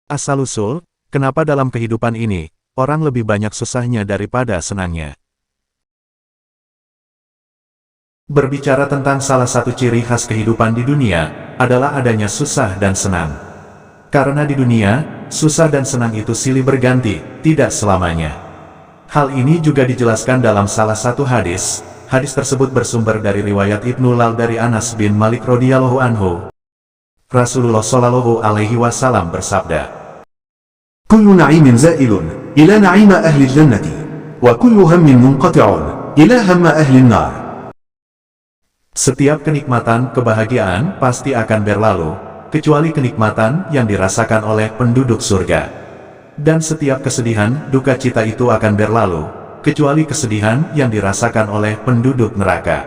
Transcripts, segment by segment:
Asal-usul, kenapa dalam kehidupan ini, orang lebih banyak susahnya daripada senangnya? Berbicara tentang salah satu ciri khas kehidupan di dunia, adalah adanya susah dan senang. Karena di dunia, susah dan senang itu silih berganti, tidak selamanya. Hal ini juga dijelaskan dalam salah satu hadis. Hadis tersebut bersumber dari riwayat Ibnu Lal dari Anas bin Malik radhiyallahu anhu. Rasulullah Shallallahu alaihi wasallam bersabda, "Kullu na'imin za'ilun ila na'ima ahli jannati, wa kullu hammin munqati'un ila hamma ahli nar." Setiap kenikmatan, kebahagiaan pasti akan berlalu, kecuali kenikmatan yang dirasakan oleh penduduk surga. Dan setiap kesedihan, duka cita itu akan berlalu, kecuali kesedihan yang dirasakan oleh penduduk neraka.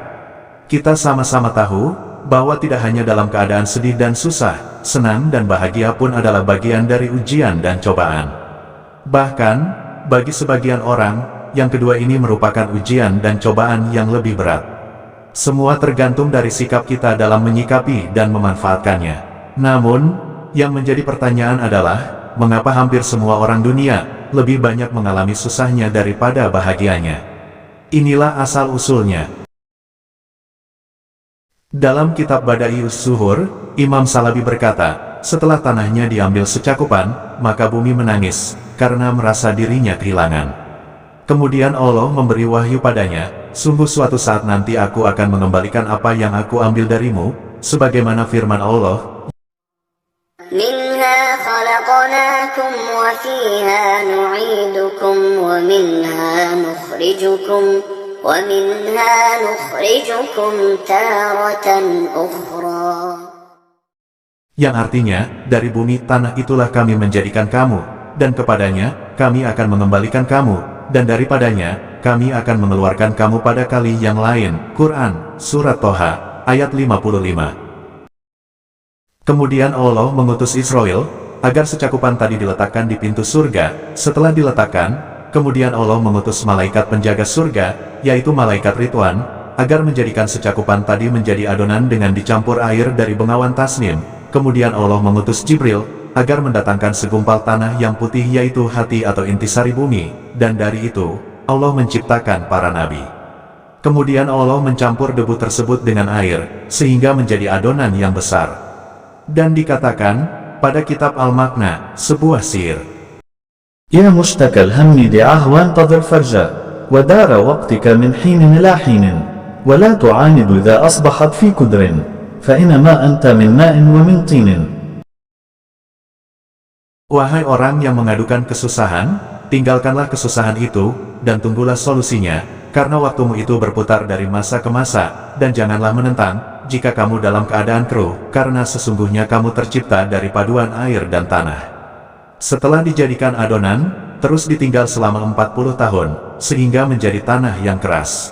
Kita sama-sama tahu bahwa tidak hanya dalam keadaan sedih dan susah, senang dan bahagia pun adalah bagian dari ujian dan cobaan. Bahkan, bagi sebagian orang, yang kedua ini merupakan ujian dan cobaan yang lebih berat. Semua tergantung dari sikap kita dalam menyikapi dan memanfaatkannya. Namun, yang menjadi pertanyaan adalah, mengapa hampir semua orang dunia lebih banyak mengalami susahnya daripada bahagianya? Inilah asal-usulnya. Dalam kitab Bada'ius Zuhur, Imam Salabi berkata, setelah tanahnya diambil secakupan, maka bumi menangis, karena merasa dirinya kehilangan. Kemudian Allah memberi wahyu padanya, sungguh suatu saat nanti aku akan mengembalikan apa yang aku ambil darimu, sebagaimana firman Allah, "Minha khalaqnakum wa fiha nu'idukum wa minha nukhrijukum وَمِنْهَا نُخْرِجُكُمْ تَارَةً أُخْرَى." Yang artinya, dari bumi tanah itulah kami menjadikan kamu, dan kepadanya kami akan mengembalikan kamu, dan daripadanya kami akan mengeluarkan kamu pada kali yang lain. Quran, Surat Toha, ayat 55. Kemudian Allah mengutus Israel, agar secakupan tadi diletakkan di pintu surga. Setelah diletakkan, kemudian Allah mengutus malaikat penjaga surga, yaitu malaikat Ridwan, agar menjadikan secakupan tadi menjadi adonan dengan dicampur air dari bengawan tasnim. Kemudian Allah mengutus Jibril, agar mendatangkan segumpal tanah yang putih yaitu hati atau intisari bumi, dan dari itu, Allah menciptakan para nabi. Kemudian Allah mencampur debu tersebut dengan air, sehingga menjadi adonan yang besar. Dan dikatakan, pada kitab Al-Makna, sebuah sihir. يا مشتكى الهم دعاه وانتظر فرجا ودار وقتك من حين إلى حين ولا تعاند إذا أصبحت في كدر فإنما أنت من ماء ومن طين. Wahai orang yang mengadukan kesusahan, tinggalkanlah kesusahan itu, dan tunggulah solusinya, karena waktumu itu berputar dari masa ke masa, dan janganlah menentang, jika kamu dalam keadaan keruh, karena sesungguhnya kamu tercipta dari paduan air dan tanah. Setelah dijadikan adonan, terus ditinggal selama 40 tahun, sehingga menjadi tanah yang keras.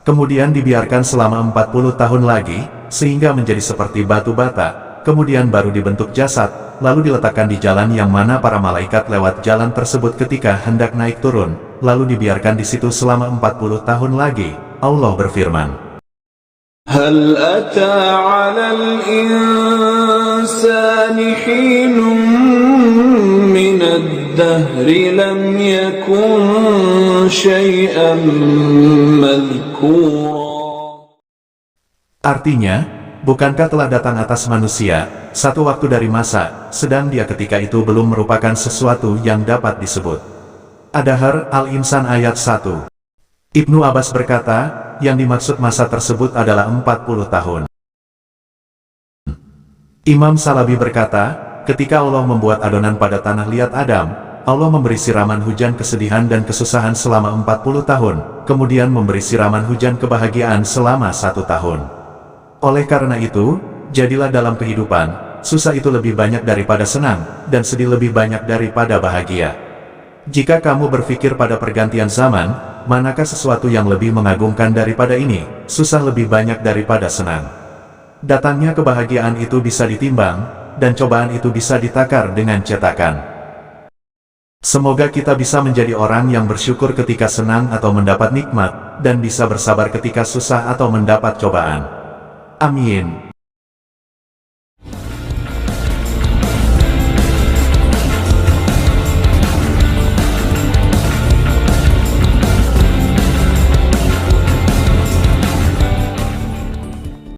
Kemudian dibiarkan selama 40 tahun lagi, sehingga menjadi seperti batu bata, kemudian baru dibentuk jasad, lalu diletakkan di jalan yang mana para malaikat lewat jalan tersebut ketika hendak naik turun, lalu dibiarkan di situ selama 40 tahun lagi. Allah berfirman, هل أتى على الإنسان حين من الدهر لم يكن شيئا مذكورا. Artinya, bukankah telah datang atas manusia satu waktu dari masa, sedang dia ketika itu belum merupakan sesuatu yang dapat disebut. Ad-Dahr Al-Insan ayat 1. Ibnu Abbas berkata, yang dimaksud masa tersebut adalah 40 tahun. Imam Salabi berkata, ketika Allah membuat adonan pada tanah liat Adam, Allah memberi siraman hujan kesedihan dan kesusahan selama 40 tahun, kemudian memberi siraman hujan kebahagiaan selama 1 tahun. Oleh karena itu, jadilah dalam kehidupan, susah itu lebih banyak daripada senang, dan sedih lebih banyak daripada bahagia. Jika kamu berpikir pada pergantian zaman, manakah sesuatu yang lebih mengagumkan daripada ini? Susah lebih banyak daripada senang. Datangnya kebahagiaan itu bisa ditimbang, dan cobaan itu bisa ditakar dengan cetakan. Semoga kita bisa menjadi orang yang bersyukur ketika senang atau mendapat nikmat, dan bisa bersabar ketika susah atau mendapat cobaan. Amin.